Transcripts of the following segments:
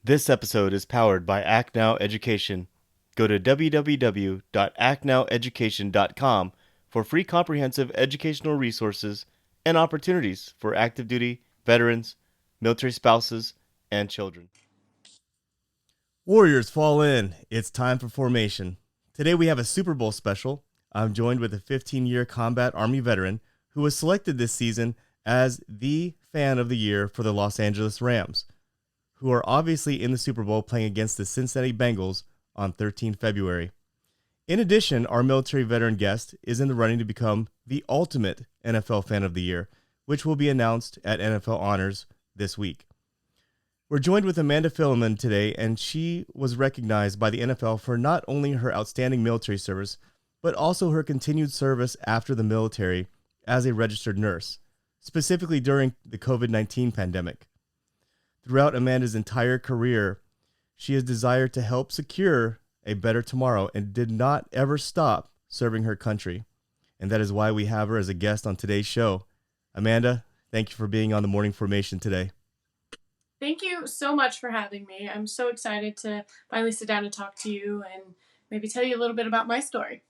This episode is powered by Act Now Education. Go to www.actnoweducation.com for free comprehensive educational resources and opportunities for active duty, veterans, military spouses, and children. Warriors fall in. It's time for formation. Today we have a Super Bowl special. I'm joined with a 15-year combat Army veteran who was selected this season as the fan of the year for the Los Angeles Rams, who are obviously in the Super Bowl playing against the Cincinnati Bengals on 13 February. In addition, our military veteran guest is in the running to become the ultimate NFL fan of the year, which will be announced at NFL Honors this week. We're joined with Amanda Filimon today, and she was recognized by the NFL for not only her outstanding military service, but also her continued service after the military as a registered nurse, specifically during the COVID-19 pandemic. Throughout Amanda's entire career, she has desired to help secure a better tomorrow and did not ever stop serving her country. And that is why we have her as a guest on today's show. Amanda, thank you for being on the Morning Formation today. Thank you so much for having me. I'm so excited to finally sit down and talk to you and maybe tell you a little bit about my story.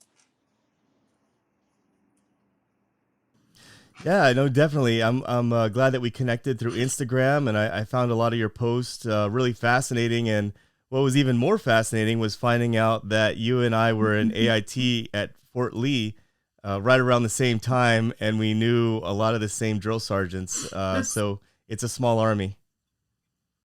Yeah, I know, definitely. I'm glad that we connected through Instagram, and I found a lot of your posts really fascinating. And what was even more fascinating was finding out that you and I were in AIT at Fort Lee right around the same time, and we knew a lot of the same drill sergeants. So it's a small army.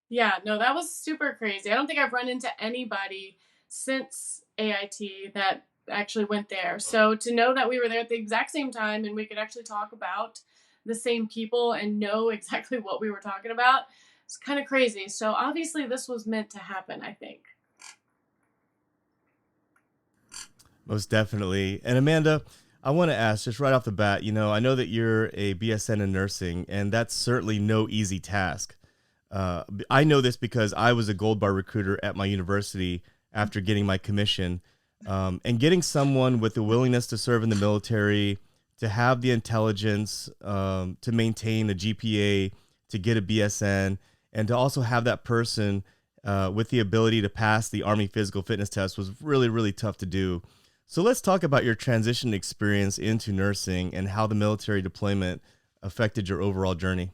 Yeah, no, that was super crazy. I don't think I've run into anybody since AIT that actually went there. So to know that we were there at the exact same time and we could actually talk about the same people and know exactly what we were talking about, it's kind of crazy. So obviously this was meant to happen, I think. Most definitely. And Amanda, I want to ask just right off the bat, I know that you're a BSN in nursing, and that's certainly no easy task. I know this because I was a gold bar recruiter at my university after getting my commission. And getting someone with the willingness to serve in the military, to have the intelligence, to maintain a GPA, to get a BSN, and to also have that person with the ability to pass the Army physical fitness test was really, really tough to do. So let's talk about your transition experience into nursing and how the military deployment affected your overall journey.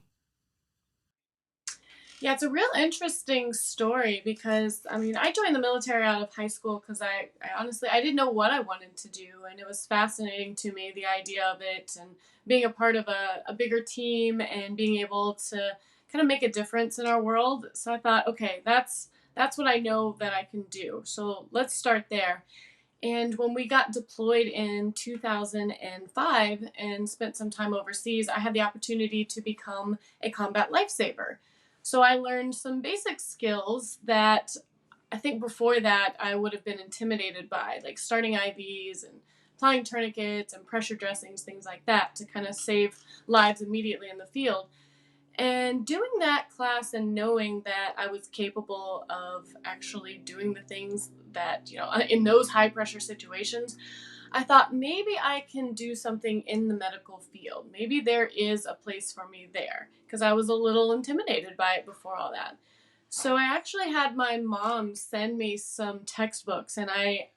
Yeah, it's a real interesting story because I joined the military out of high school because I honestly I didn't know what I wanted to do, and it was fascinating to me, the idea of it and being a part of a bigger team and being able to kind of make a difference in our world. So I thought, okay, that's what I know that I can do. So let's start there. And when we got deployed in 2005 and spent some time overseas, I had the opportunity to become a combat lifesaver. So I learned some basic skills that I think before that I would have been intimidated by, like starting IVs and applying tourniquets and pressure dressings, things like that, to kind of save lives immediately in the field. And doing that class and knowing that I was capable of actually doing the things that, in those high pressure situations, I thought maybe I can do something in the medical field. Maybe there is a place for me there because I was a little intimidated by it before all that. So I actually had my mom send me some textbooks, and I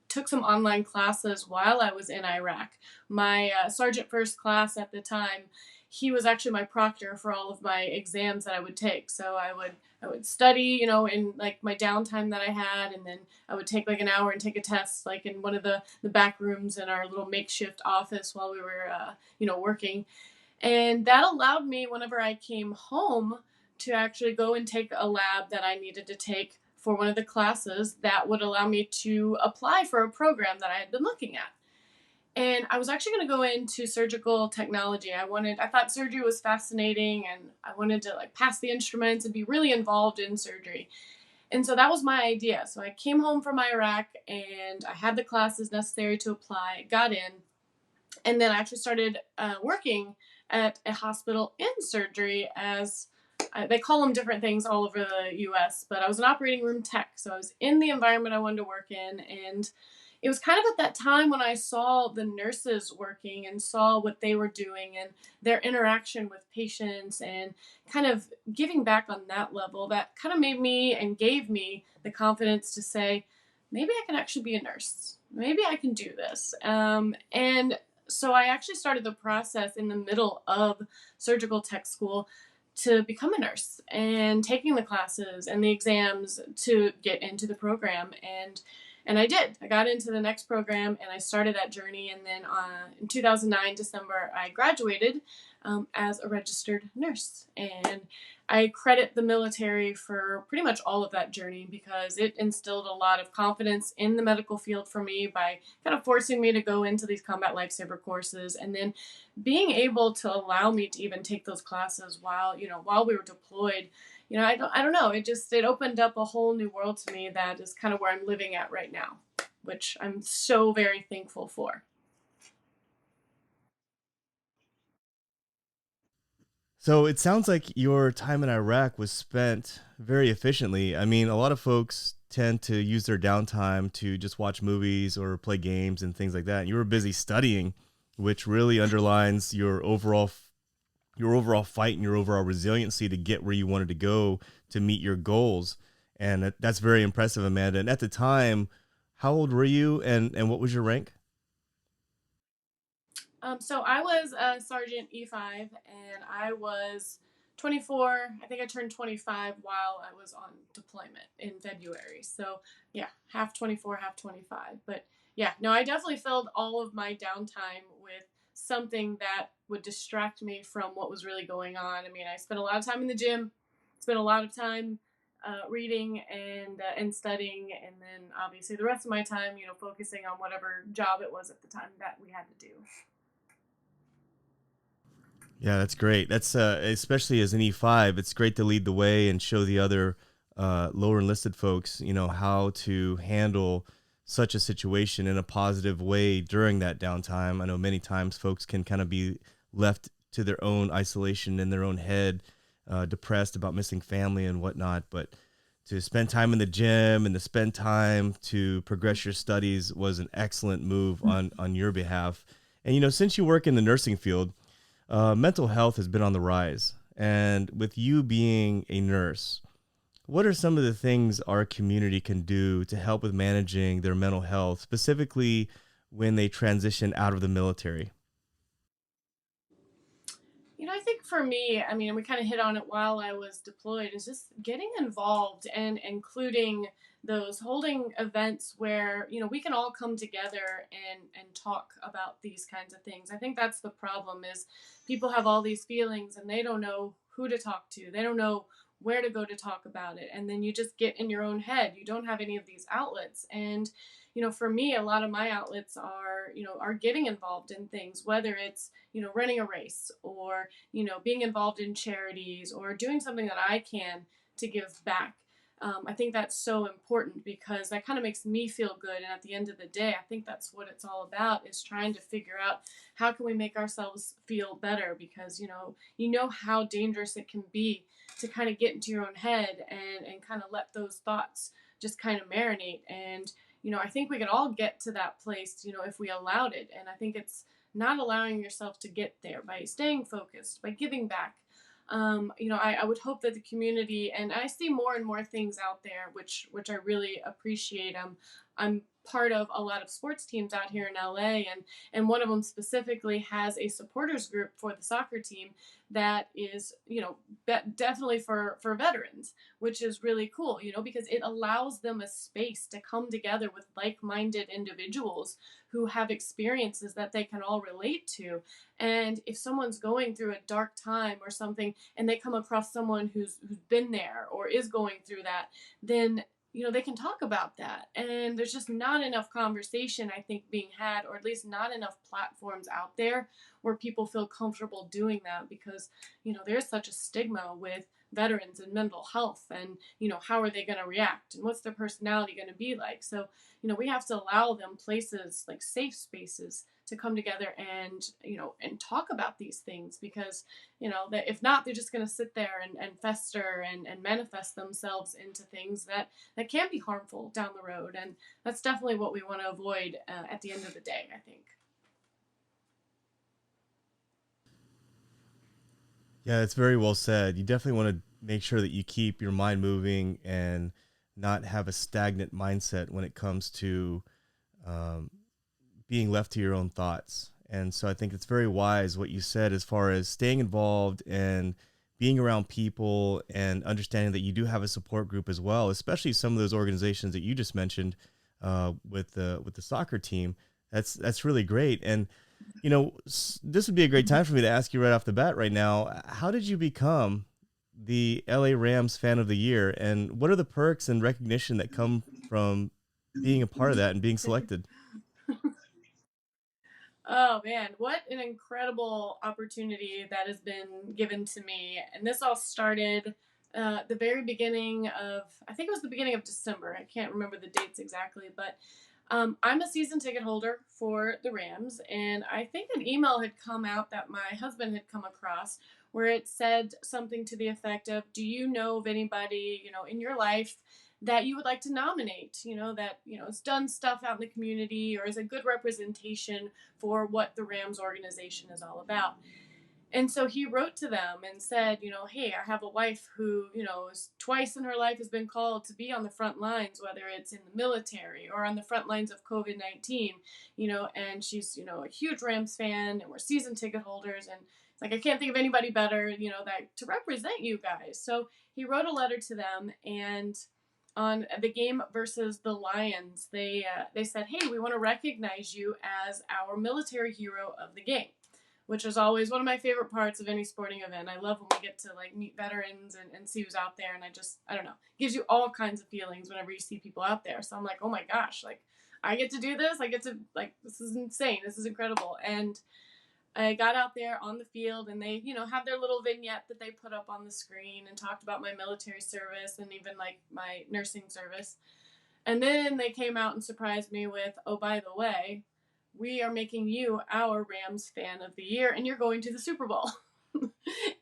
took some online classes while I was in Iraq. My sergeant first class at the time, he was actually my proctor for all of my exams that I would take. So I would study, in like my downtime that I had, and then I would take like an hour and take a test, like in one of the back rooms in our little makeshift office while we were, working. And that allowed me, whenever I came home, to actually go and take a lab that I needed to take for one of the classes that would allow me to apply for a program that I had been looking at. And I was actually going to go into surgical technology. I thought surgery was fascinating, and I wanted to like pass the instruments and be really involved in surgery. And so that was my idea. So I came home from Iraq and I had the classes necessary to apply, got in, and then I actually started working at a hospital in surgery as they call them different things all over the US, but I was an operating room tech. So I was in the environment I wanted to work in, and it was kind of at that time when I saw the nurses working and saw what they were doing and their interaction with patients and kind of giving back on that level that kind of made me and gave me the confidence to say, maybe I can actually be a nurse. Maybe I can do this. And so I actually started the process in the middle of surgical tech school to become a nurse and taking the classes and the exams to get into the program. And I did. I got into the next program and I started that journey. And then in 2009, December, I graduated as a registered nurse. And I credit the military for pretty much all of that journey because it instilled a lot of confidence in the medical field for me by kind of forcing me to go into these combat lifesaver courses and then being able to allow me to even take those classes while we were deployed. I don't know. It opened up a whole new world to me that is kind of where I'm living at right now, which I'm so very thankful for. So it sounds like your time in Iraq was spent very efficiently. I mean, a lot of folks tend to use their downtime to just watch movies or play games and things like that. And you were busy studying, which really underlines your overall fight and your overall resiliency to get where you wanted to go to meet your goals. And that's very impressive, Amanda. And at the time, how old were you and what was your rank? So I was a Sergeant E5, and I was 24. I think I turned 25 while I was on deployment in February. So yeah, half 24, half 25. But yeah, no, I definitely filled all of my downtime with something that would distract me from what was really going on. I mean, I spent a lot of time in the gym, spent a lot of time reading and studying, and then obviously the rest of my time, focusing on whatever job it was at the time that we had to do. Yeah, that's great. That's especially as an E5, it's great to lead the way and show the other lower enlisted folks, how to handle such a situation in a positive way during that downtime. I know many times folks can kind of be left to their own isolation in their own head, depressed about missing family and whatnot. But to spend time in the gym and to spend time to progress your studies was an excellent move on your behalf. And since you work in the nursing field, mental health has been on the rise. And with you being a nurse, what are some of the things our community can do to help with managing their mental health, specifically when they transition out of the military? I think for me, I mean, we kind of hit on it while I was deployed, is just getting involved and including those holding events where, we can all come together and talk about these kinds of things. I think that's the problem is people have all these feelings and they don't know who to talk to. They don't know where to go to talk about it. And then you just get in your own head. You don't have any of these outlets. And for me, a lot of my outlets are getting involved in things, whether it's, running a race or, being involved in charities or doing something that I can to give back. I think that's so important because that kind of makes me feel good. And at the end of the day, I think that's what it's all about is trying to figure out how can we make ourselves feel better because, you know how dangerous it can be to kind of get into your own head and kind of let those thoughts just kind of marinate. And, I think we could all get to that place, if we allowed it. And I think it's not allowing yourself to get there by staying focused, by giving back. I would hope that the community, and I see more and more things out there, which I really appreciate. I'm part of a lot of sports teams out here in LA, and one of them specifically has a supporters group for the soccer team that is, definitely for veterans, which is really cool, because it allows them a space to come together with like-minded individuals who have experiences that they can all relate to. And if someone's going through a dark time or something and they come across someone who's been there or is going through that, then they can talk about that. And there's just not enough conversation, I think, being had, or at least not enough platforms out there where people feel comfortable doing that because, there's such a stigma with veterans and mental health and, how are they going to react and what's their personality going to be like. So, we have to allow them places like safe spaces to come together and and talk about these things, because that if not, they're just going to sit there and fester and manifest themselves into things that can be harmful down the road. And that's definitely what we want to avoid at the end of the day, I think. Yeah, it's very well said. You definitely want to make sure that you keep your mind moving and not have a stagnant mindset when it comes to um, being left to your own thoughts. And so I think it's very wise what you said as far as staying involved and being around people and understanding that you do have a support group as well, especially some of those organizations that you just mentioned with the soccer team. That's really great. And this would be a great time for me to ask you right off the bat right now. How did you become the LA Rams fan of the year, and what are the perks and recognition that come from being a part of that and being selected? Oh man, what an incredible opportunity that has been given to me. And this all started the very beginning of, I think it was the beginning of December. I can't remember the dates exactly, but I'm a season ticket holder for the Rams. And I think an email had come out that my husband had come across where it said something to the effect of, do you know of anybody, in your life that you would like to nominate, that, has done stuff out in the community or is a good representation for what the Rams organization is all about. And so he wrote to them and said, hey, I have a wife who, is twice in her life has been called to be on the front lines, whether it's in the military or on the front lines of COVID-19, and she's, a huge Rams fan, and we're season ticket holders. And it's like, I can't think of anybody better, that to represent you guys. So he wrote a letter to them, and on the game versus the Lions, they said, "Hey, we want to recognize you as our military hero of the game," which is always one of my favorite parts of any sporting event. I love when we get to like meet veterans and see who's out there, and I don't know, gives you all kinds of feelings whenever you see people out there. So I'm like, oh my gosh, like I get to do this. I get to like this is insane. This is incredible. And I got out there on the field, and they, have their little vignette that they put up on the screen and talked about my military service and even like my nursing service. And then they came out and surprised me with, oh, by the way, we are making you our Rams fan of the year, and you're going to the Super Bowl.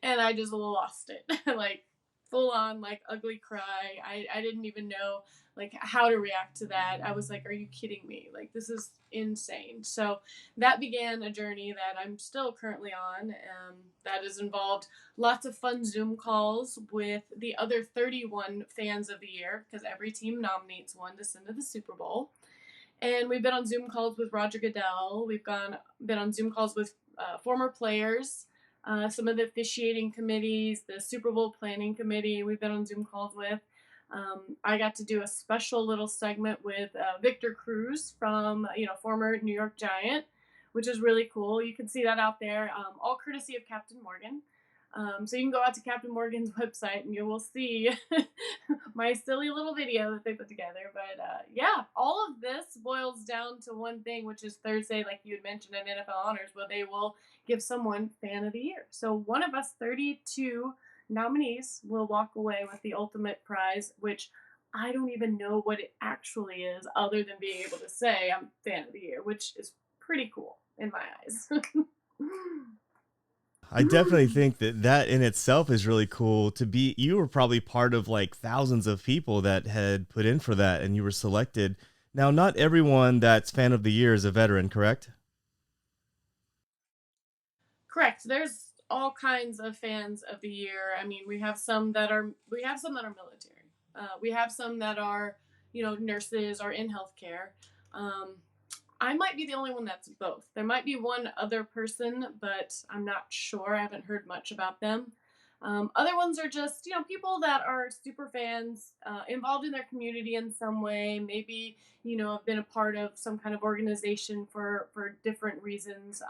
And I just lost it. Like full on like ugly cry. I didn't even know like how to react to that. I was like, are you kidding me? Like this is insane. So that began a journey that I'm still currently on. That has involved lots of fun Zoom calls with the other 31 fans of the year, because every team nominates one to send to the Super Bowl. And we've been on Zoom calls with Roger Goodell. Been on Zoom calls with former players, some of the officiating committees, the Super Bowl planning committee. We've been on Zoom calls with. I got to do a special little segment with Victor Cruz from former New York Giant, which is really cool. You can see that out there, all courtesy of Captain Morgan. So you can go out to Captain Morgan's website and you will see my silly little video that they put together. But yeah, all of this boils down to one thing, which is Thursday, like you had mentioned, at NFL Honors, where they will give someone Fan of the Year. So one of us 32 nominees will walk away with the ultimate prize, which I don't even know what it actually is, other than being able to say I'm Fan of the Year, which is pretty cool in my eyes. I definitely think that that in itself is really cool to be. You were probably part of like thousands of people that had put in for that and you were selected. Now, not everyone that's fan of the year is a veteran, correct? Correct. There's all kinds of fans of the year. I mean, we have some that are military. We have some that are nurses or in healthcare. Um, I might be the only one that's both. There might be one other person, but I'm not sure. I haven't heard much about them. Other ones are just, people that are super fans, involved in their community in some way. Maybe, have been a part of some kind of organization for different reasons,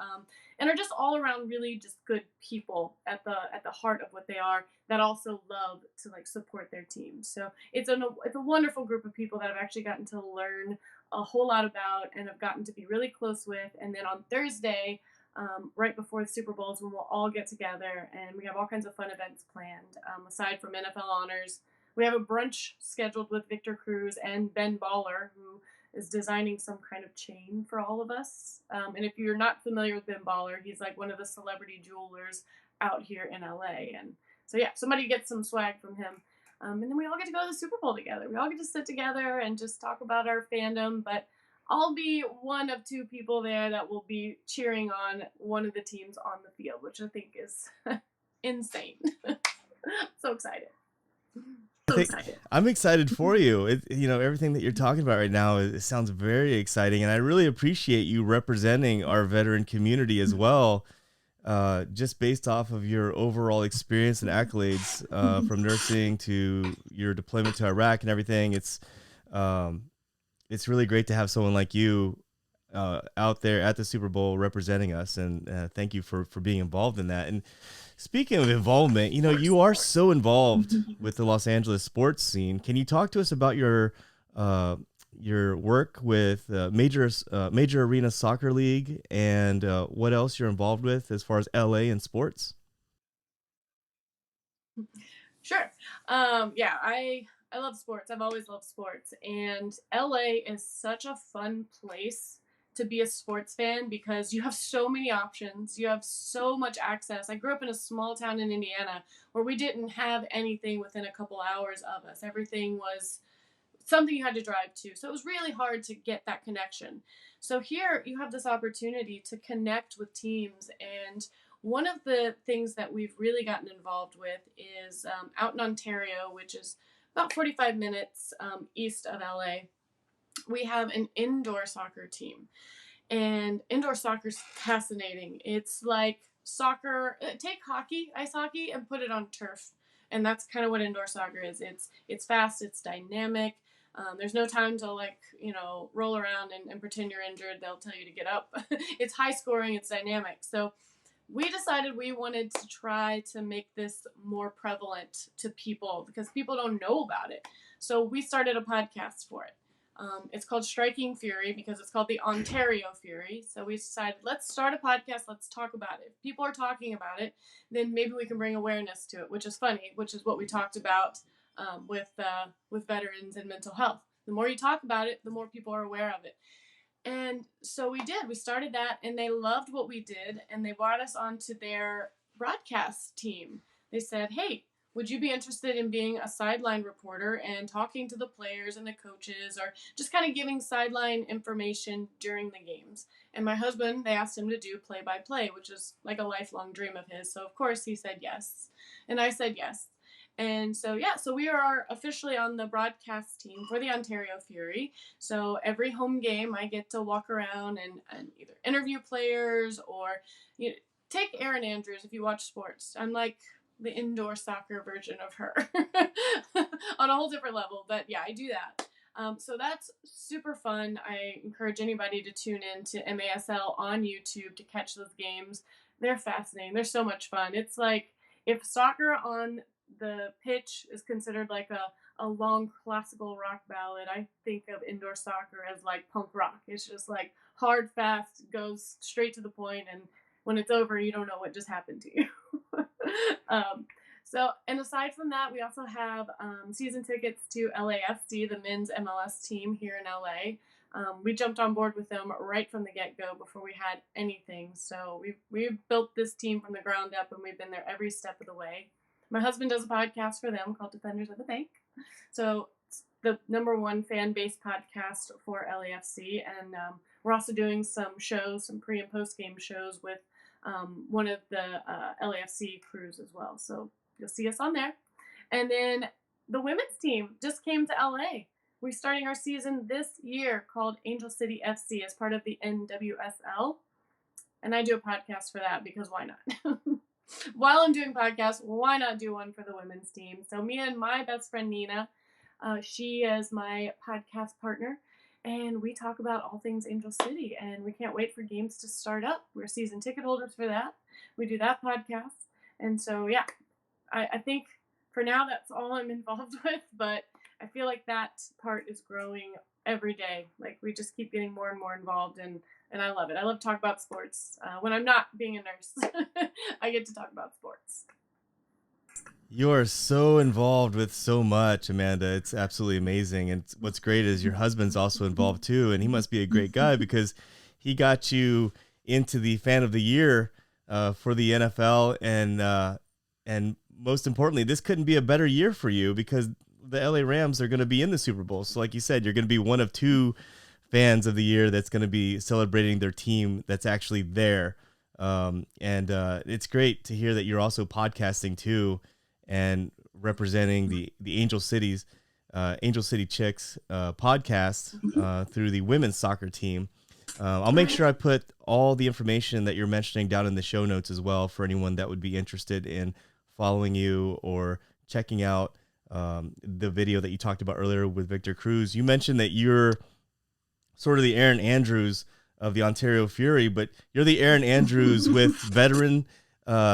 and are just all around really just good people at the heart of what they are, that also love to like support their team. So it's a wonderful group of people that I've actually gotten to learn a whole lot about and have gotten to be really close with. And then on Thursday, right before the Super Bowl, is when we'll all get together, and we have all kinds of fun events planned. Aside from NFL Honors, we have a brunch scheduled with Victor Cruz and Ben Baller, who is designing some kind of chain for all of us. And if you're not familiar with Ben Baller, he's like one of the celebrity jewelers out here in LA. And so, yeah, somebody gets some swag from him. And then we all get to go to the Super Bowl together. We all get to sit together and just talk about our fandom. But I'll be one of two people there that will be cheering on one of the teams on the field, which I think is insane. So excited. I'm excited for you. Everything that you're talking about right now, it sounds very exciting, and I really appreciate you representing our veteran community as well. Just based off of your overall experience and accolades, from nursing to your deployment to Iraq and everything, it's really great to have someone like you out there at the Super Bowl representing us, and thank you for being involved in that. And speaking of involvement, you are so involved with the Los Angeles sports scene. Can you talk to us about your work with Major Arena Soccer League and what else you're involved with as far as LA and sports? Sure. Yeah, I love sports. I've always loved sports, and LA is such a fun place to be a sports fan because you have so many options. You have so much access. I grew up in a small town in Indiana where we didn't have anything within a couple hours of us. Everything was something you had to drive to. So it was really hard to get that connection. So here you have this opportunity to connect with teams. And one of the things that we've really gotten involved with is out in Ontario, which is about 45 minutes east of LA. We have an indoor soccer team, and indoor soccer is fascinating. It's like soccer, take hockey, ice hockey, and put it on turf. And that's kind of what indoor soccer is. It's fast, it's dynamic. There's no time to roll around and pretend you're injured. They'll tell you to get up. It's high scoring, it's dynamic. So we decided we wanted to try to make this more prevalent to people because people don't know about it. So we started a podcast for it. It's called Striking Fury because it's called the Ontario Fury. So we decided, let's start a podcast. Let's talk about it. If people are talking about it, then maybe we can bring awareness to it, which is funny, which is what we talked about with veterans and mental health. The more you talk about it, the more people are aware of it. And so we did. We started that, and they loved what we did, and they brought us onto their broadcast team. They said, hey, would you be interested in being a sideline reporter and talking to the players and the coaches, or just kind of giving sideline information during the games? And my husband, they asked him to do play-by-play, which is like a lifelong dream of his. So, of course, he said yes. And I said yes. And so, so we are officially on the broadcast team for the Ontario Fury. So every home game, I get to walk around and either interview players or take Erin Andrews if you watch sports. I'm like the indoor soccer version of her on a whole different level. But yeah, I do that. So that's super fun. I encourage anybody to tune in to MASL on YouTube to catch those games. They're fascinating. They're so much fun. It's like if soccer on the pitch is considered like a long classical rock ballad, I think of indoor soccer as like punk rock. It's just like hard, fast, goes straight to the point, and when it's over, you don't know what just happened to you. And aside from that, we also have season tickets to LAFC, the men's MLS team here in LA. We jumped on board with them right from the get-go before we had anything. So we've built this team from the ground up, and we've been there every step of the way. My husband does a podcast for them called Defenders of the Bank. So it's the number one fan-based podcast for LAFC. And we're also doing some shows, some pre- and post-game shows with one of the LAFC crews as well. So you'll see us on there. And then the women's team just came to LA. We're starting our season this year called Angel City FC as part of the NWSL. And I do a podcast for that because why not? While I'm doing podcasts, why not do one for the women's team? So me and my best friend Nina, she is my podcast partner, and we talk about all things Angel City, and we can't wait for games to start up. We're season ticket holders for that. We do that podcast. And so, yeah, I think for now that's all I'm involved with, but I feel like that part is growing every day. Like we just keep getting more and more involved, and I love it. I love to talk about sports. When I'm not being a nurse, I get to talk about sports. You are so involved with so much, Amanda. It's absolutely amazing. And what's great is your husband's also involved too, and he must be a great guy because he got you into the fan of the year for the NFL, and most importantly, this couldn't be a better year for you because the LA Rams are going to be in the Super Bowl. So, like you said, you're going to be one of two fans of the year that's going to be celebrating their team that's actually there. And it's great to hear that you're also podcasting too and representing the Angel City Chicks podcast through the women's soccer team. I'll make sure I put all the information that you're mentioning down in the show notes as well for anyone that would be interested in following you or checking out the video that you talked about earlier with Victor Cruz. You mentioned that you're sort of the Aaron Andrews of the Ontario Fury, but you're the Aaron Andrews with veteran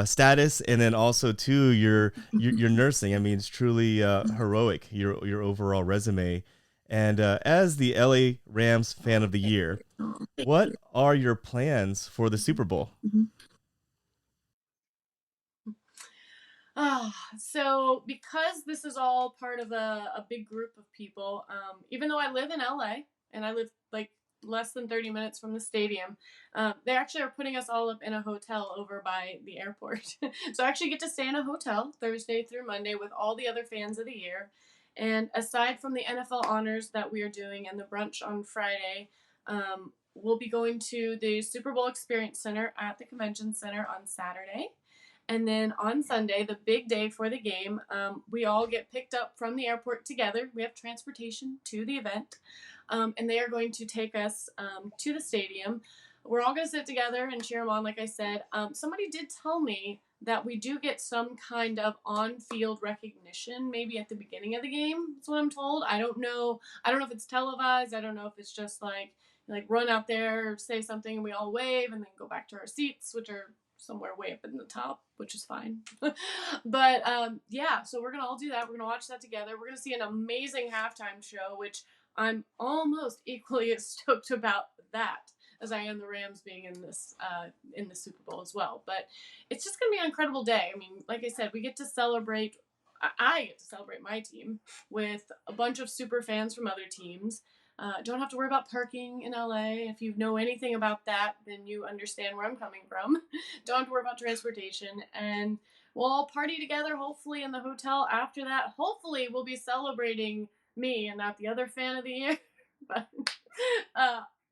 status, and then also too your nursing. I mean, it's truly heroic, your overall resume. And as the LA Rams fan of the year, what are your plans for the Super Bowl? So because this is all part of a big group of people, even though I live in LA and I live like less than 30 minutes from the stadium, they actually are putting us all up in a hotel over by the airport. So I actually get to stay in a hotel Thursday through Monday with all the other fans of the year. And aside from the NFL honors that we are doing and the brunch on Friday, we'll be going to the Super Bowl Experience Center at the Convention Center on Saturday. And then on Sunday, the big day for the game, we all get picked up from the airport together. We have transportation to the event, and they are going to take us to the stadium. We're all going to sit together and cheer them on, like I said. Somebody did tell me that we do get some kind of on-field recognition, maybe at the beginning of the game. That's what I'm told. I don't know. I don't know if it's televised. I don't know if it's just like run out there, say something, and we all wave, and then go back to our seats, which are somewhere way up in the top, which is fine. But yeah, so we're gonna all do that. We're gonna watch that together. We're gonna see an amazing halftime show, which I'm almost equally as stoked about that as I am the Rams being in the Super Bowl as well. But it's just gonna be an incredible day. I mean, like I said, we get to celebrate. I get to celebrate my team with a bunch of super fans from other teams. Don't have to worry about parking in LA. If you know anything about that, then you understand where I'm coming from. Don't have to worry about transportation. And we'll all party together, hopefully, in the hotel after that. Hopefully, we'll be celebrating me and not the other fan of the year. But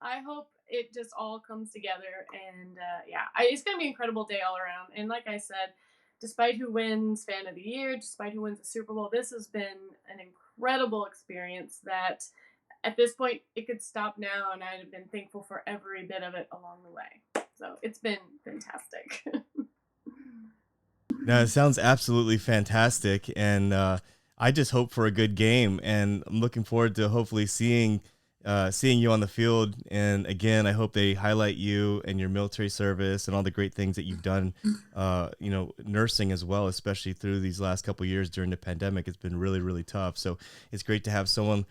I hope it just all comes together. And yeah, it's going to be an incredible day all around. And like I said, despite who wins fan of the year, despite who wins the Super Bowl, this has been an incredible experience that at this point, it could stop now, and I'd have been thankful for every bit of it along the way. So it's been fantastic. No, it sounds absolutely fantastic, and I just hope for a good game, and I'm looking forward to hopefully seeing you on the field. And again, I hope they highlight you and your military service and all the great things that you've done. Nursing as well, especially through these last couple of years during the pandemic. It's been really, really tough. So it's great to have someone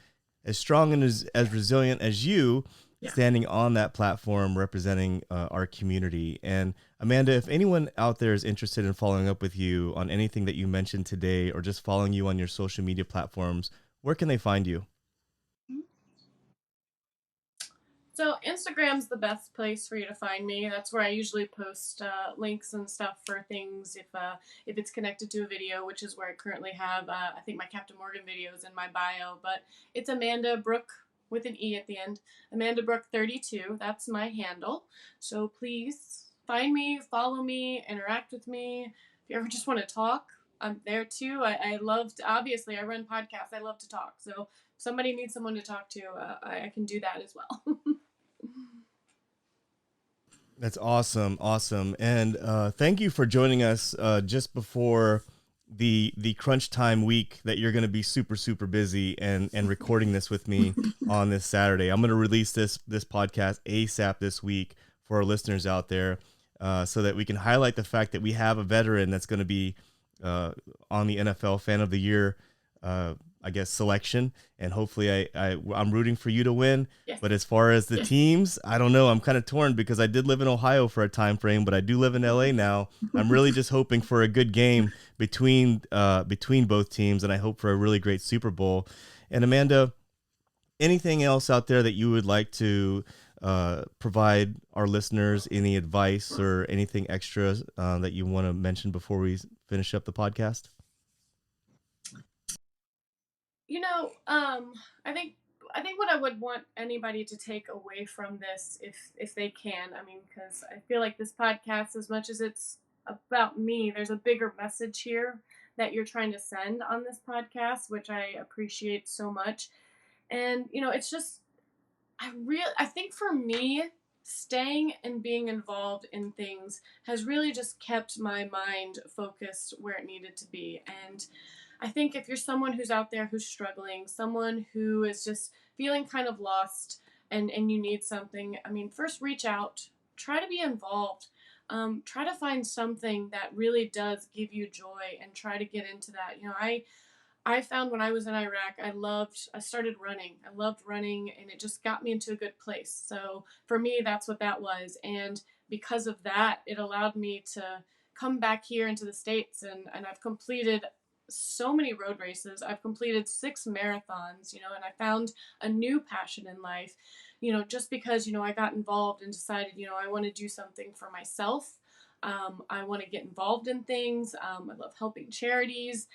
as strong and as resilient as you standing on that platform representing our community. And Amanda, if anyone out there is interested in following up with you on anything that you mentioned today or just following you on your social media platforms, where can they find you? So Instagram's the best place for you to find me. That's where I usually post links and stuff for things if it's connected to a video, which is where I currently have. I think my Captain Morgan video is in my bio, but it's Amanda Brooke with an E at the end. Amanda Brooke 32. That's my handle. So please find me, follow me, interact with me. If you ever just want to talk, I'm there too. I love to, obviously I run podcasts. I love to talk. So if somebody needs someone to talk to, I can do that as well. That's awesome. And thank you for joining us just before the crunch time week that you're going to be super, super busy and recording this with me on this Saturday. I'm going to release this podcast ASAP this week for our listeners out there so that we can highlight the fact that we have a veteran that's going to be on the NFL Fan of the Year I guess, selection, and hopefully I'm rooting for you to win. Yes. But as far as the teams, I don't know. I'm kind of torn because I did live in Ohio for a time frame, but I do live in LA now. I'm really just hoping for a good game between both teams, and I hope for a really great Super Bowl. And Amanda, anything else out there that you would like to provide our listeners, any advice or anything extra that you want to mention before we finish up the podcast? You know, I think what I would want anybody to take away from this, if they can, I mean, because I feel like this podcast, as much as it's about me, there's a bigger message here that you're trying to send on this podcast, which I appreciate so much. And you know, it's just I think for me, staying and being involved in things has really just kept my mind focused where it needed to be. And I think if you're someone who's out there who's struggling, someone who is just feeling kind of lost, and you need something, I mean, first reach out, try to be involved. Try to find something that really does give you joy and try to get into that. You know, I found when I was in Iraq, I started running. I loved running, and it just got me into a good place. So for me, that's what that was. And because of that, it allowed me to come back here into the States, and I've completed so many road races. I've completed 6 marathons, you know, and I found a new passion in life, you know, just because, you know, I got involved and decided, you know, I want to do something for myself. I want to get involved in things. I love helping charities.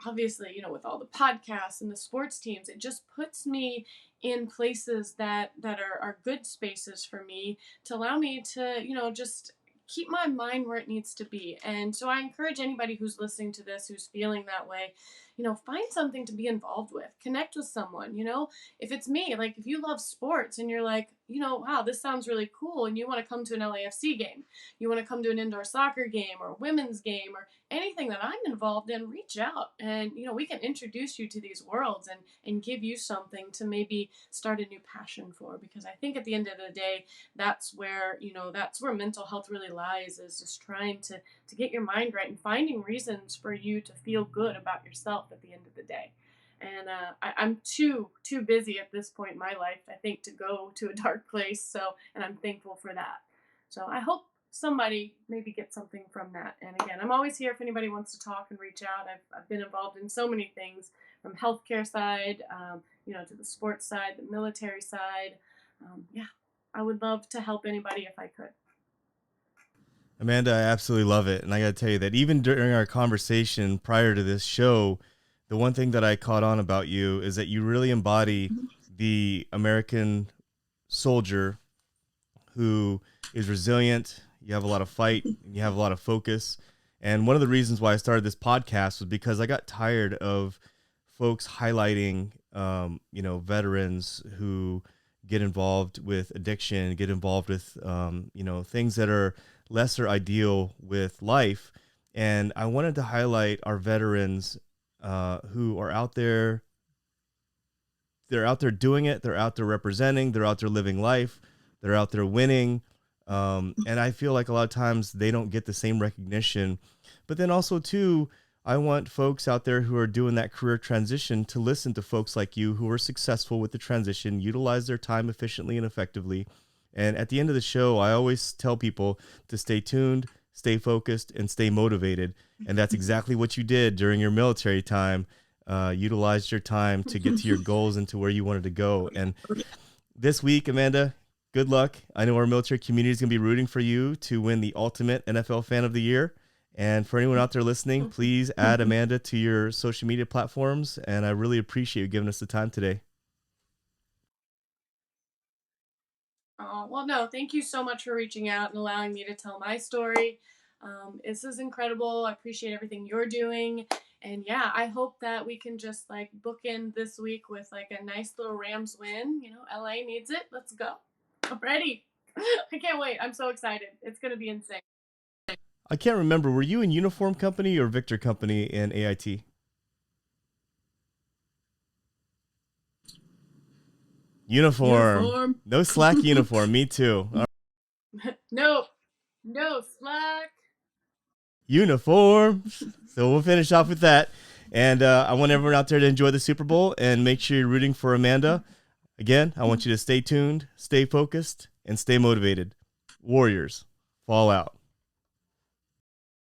Obviously, you know, with all the podcasts and the sports teams, it just puts me in places that are good spaces for me to allow me to, you know, just keep my mind where it needs to be. And so I encourage anybody who's listening to this, who's feeling that way, you know, find something to be involved with, connect with someone. You know, if it's me, like if you love sports and you're like, you know, wow, this sounds really cool, and you want to come to an LAFC game, you want to come to an indoor soccer game or a women's game or anything that I'm involved in, reach out, and you know, we can introduce you to these worlds and give you something to maybe start a new passion for. Because I think at the end of the day, that's where, you know, that's where mental health really lies, is just trying to get your mind right and finding reasons for you to feel good about yourself at the end of the day. And I'm too busy at this point in my life, I think, to go to a dark place. So, and I'm thankful for that. So I hope somebody maybe gets something from that. And again, I'm always here if anybody wants to talk and reach out. I've been involved in so many things, from healthcare side, you know, to the sports side, the military side. Yeah, I would love to help anybody if I could. Amanda, I absolutely love it. And I got to tell you that even during our conversation prior to this show, the one thing that I caught on about you is that you really embody the American soldier who is resilient. You have a lot of fight, you have a lot of focus. And one of the reasons why I started this podcast was because I got tired of folks highlighting, you know, veterans who get involved with addiction, get involved with, you know, things that are lesser ideal with life. And I wanted to highlight our veterans who are out there. They're out there doing it. They're out there representing. They're out there living life. They're out there winning. And I feel like a lot of times they don't get the same recognition. But then also, too, I want folks out there who are doing that career transition to listen to folks like you who are successful with the transition, utilize their time efficiently and effectively. And at the end of the show, I always tell people to stay tuned, stay focused, and stay motivated. And that's exactly what you did during your military time. Utilized your time to get to your goals and to where you wanted to go. And this week, Amanda, good luck. I know our military community is going to be rooting for you to win the ultimate NFL Fan of the Year. And for anyone out there listening, please add Amanda to your social media platforms. And I really appreciate you giving us the time today. Oh, well, no, thank you so much for reaching out and allowing me to tell my story. This is incredible. I appreciate everything you're doing. And yeah, I hope that we can just like bookend this week with like a nice little Rams win. You know, LA needs it. Let's go. I'm ready. I can't wait. I'm so excited. It's going to be insane. I can't remember. Were you in Uniform Company or Victor Company in AIT? Uniform. No slack uniform. Me too. No slack. Uniform. So we'll finish off with that. And I want everyone out there to enjoy the Super Bowl and make sure you're rooting for Amanda. Again, I want you to stay tuned, stay focused, and stay motivated. Warriors, fall out.